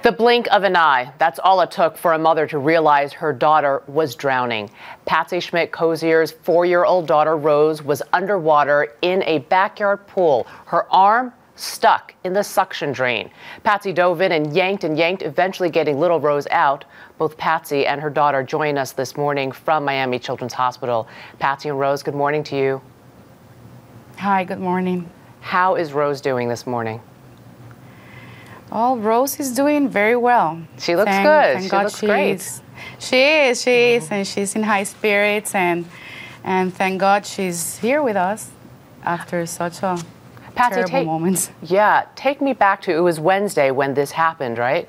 The blink of an eye, that's all it took for a mother to realize her daughter was drowning. Patsy Schmidt-Cozier's 4-year-old daughter, Rose, was underwater in a backyard pool. Her arm stuck in the suction drain. Patsy dove in and yanked, eventually getting little Rose out. Both Patsy and her daughter join us this morning from Miami Children's Hospital. Patsy and Rose, good morning to you. Hi, good morning. How is Rose doing this morning? Oh, Rose is doing very well. She looks good. She looks great. She is, and she's in high spirits, and thank God she's here with us after such a terrible moment. Yeah, take me back to, it was Wednesday when this happened, right?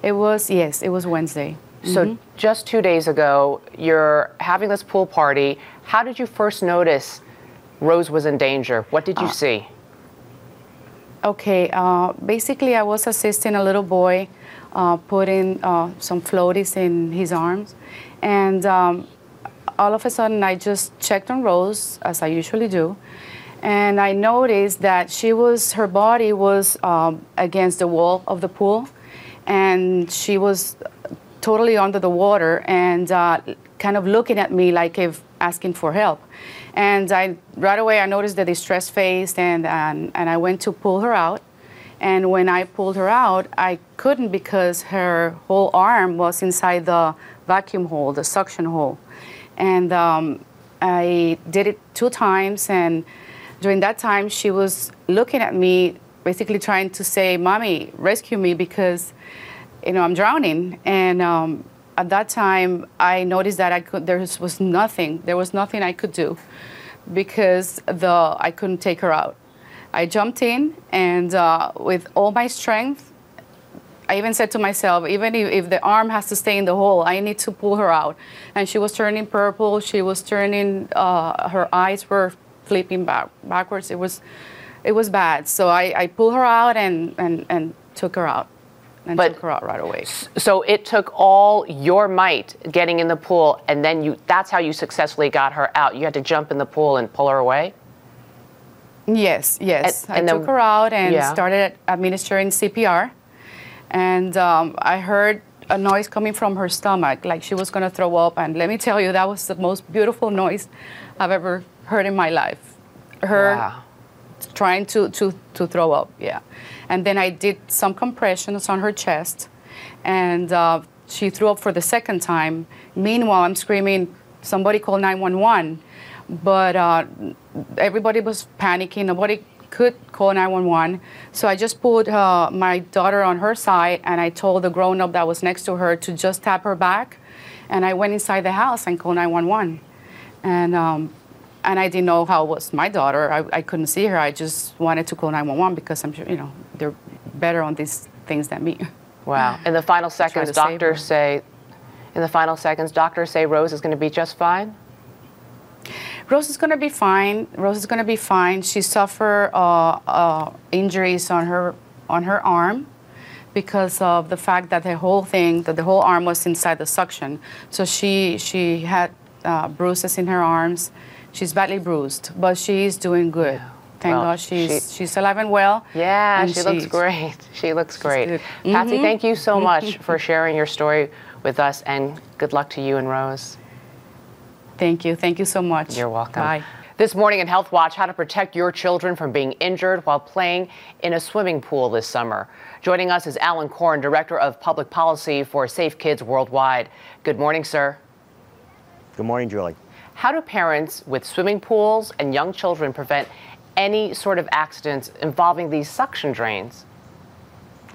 It was, yes, it was Wednesday. So just 2 days ago, you're having this pool party. How did you first notice Rose was in danger? What did you see? Okay, basically I was assisting a little boy putting some floaties in his arms, and all of a sudden I just checked on Rose, as I usually do, and I noticed that her body was against the wall of the pool, and she was totally under the water and kind of looking at me like if asking for help. And right away I noticed the distressed face, and I went to pull her out. And when I pulled her out, I couldn't, because her whole arm was inside the vacuum hole, the suction hole. And I did it 2 times, and during that time she was looking at me, basically trying to say, "Mommy, rescue me, because I'm drowning." And at that time, I noticed that there was nothing I could do, because I couldn't take her out. I jumped in, and with all my strength, I even said to myself, even if the arm has to stay in the hole, I need to pull her out. And she was turning purple. She was turning, her eyes were flipping backwards. It was bad. So I pulled her out and took her out. Took her out right away. So it took all your might getting in the pool, and then that's how you successfully got her out. You had to jump in the pool and pull her away? Yes. I took her out and started administering CPR. And I heard a noise coming from her stomach, like she was going to throw up. And let me tell you, that was the most beautiful noise I've ever heard in my life. Her trying to throw up, yeah. And then I did some compressions on her chest, and she threw up for the second time. Meanwhile, I'm screaming, "Somebody call 911." But everybody was panicking. Nobody could call 911. So I just put my daughter on her side, and I told the grown-up that was next to her to just tap her back. And I went inside the house and called 911. And I didn't know how it was my daughter. I couldn't see her. I just wanted to call 911 because I'm sure, they're better on these things than me. Wow. In the final seconds, doctors say Rose is going to be just fine? Rose is going to be fine. Rose is going to be fine. She suffered injuries on her arm because of the fact that the whole arm was inside the suction. So she had bruises in her arms. She's badly bruised, but she's doing good. Thank God she's alive and well. Yeah, and she looks great. She looks great. Patsy, thank you so much for sharing your story with us, and good luck to you and Rose. Thank you. Thank you so much. You're welcome. Bye. This morning in Health Watch, how to protect your children from being injured while playing in a swimming pool this summer. Joining us is Alan Korn, Director of Public Policy for Safe Kids Worldwide. Good morning, sir. Good morning, Julie. How do parents with swimming pools and young children prevent any sort of accidents involving these suction drains?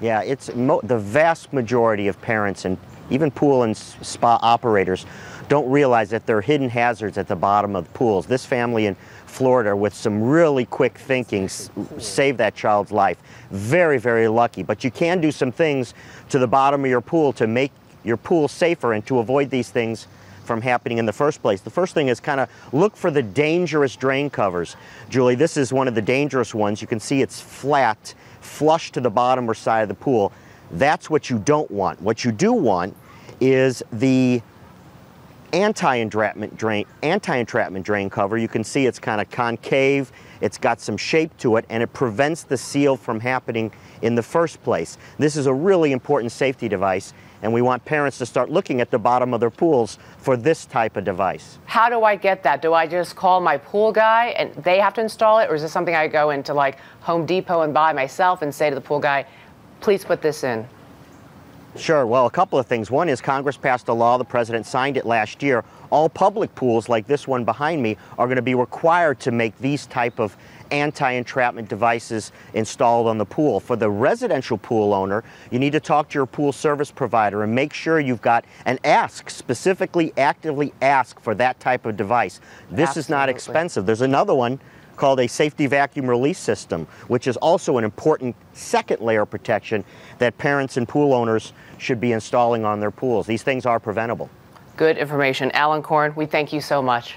Yeah, it's the vast majority of parents and even pool and spa operators don't realize that there are hidden hazards at the bottom of the pools. This family in Florida, with some really quick thinking, saved that child's life. Very, very lucky. But you can do some things to the bottom of your pool to make your pool safer and to avoid these things from happening in the first place. The first thing is kind of look for the dangerous drain covers. Julie, this is one of the dangerous ones. You can see it's flat, flush to the bottom or side of the pool. That's what you don't want. What you do want is the anti-entrapment drain cover. You can see it's kind of concave It's got some shape to it, and it prevents the seal from happening in the first place. This is a really important safety device, and we want parents to start looking at the bottom of their pools for this type of device. How do I get that? Do I just call my pool guy and they have to install it? Or is this something I go into like Home Depot and buy myself and say to the pool guy, please put this in? Sure. Well, a couple of things. One is Congress passed a law, the president signed it last year. All public pools like this one behind me are going to be required to make these type of anti-entrapment devices installed on the pool. For the residential pool owner, you need to talk to your pool service provider and make sure you've got and ask, specifically actively ask for that type of device. This is not expensive. There's another one called a safety vacuum release system, which is also an important second layer of protection that parents and pool owners should be installing on their pools. These things are preventable. Good information. Alan Korn, we thank you so much.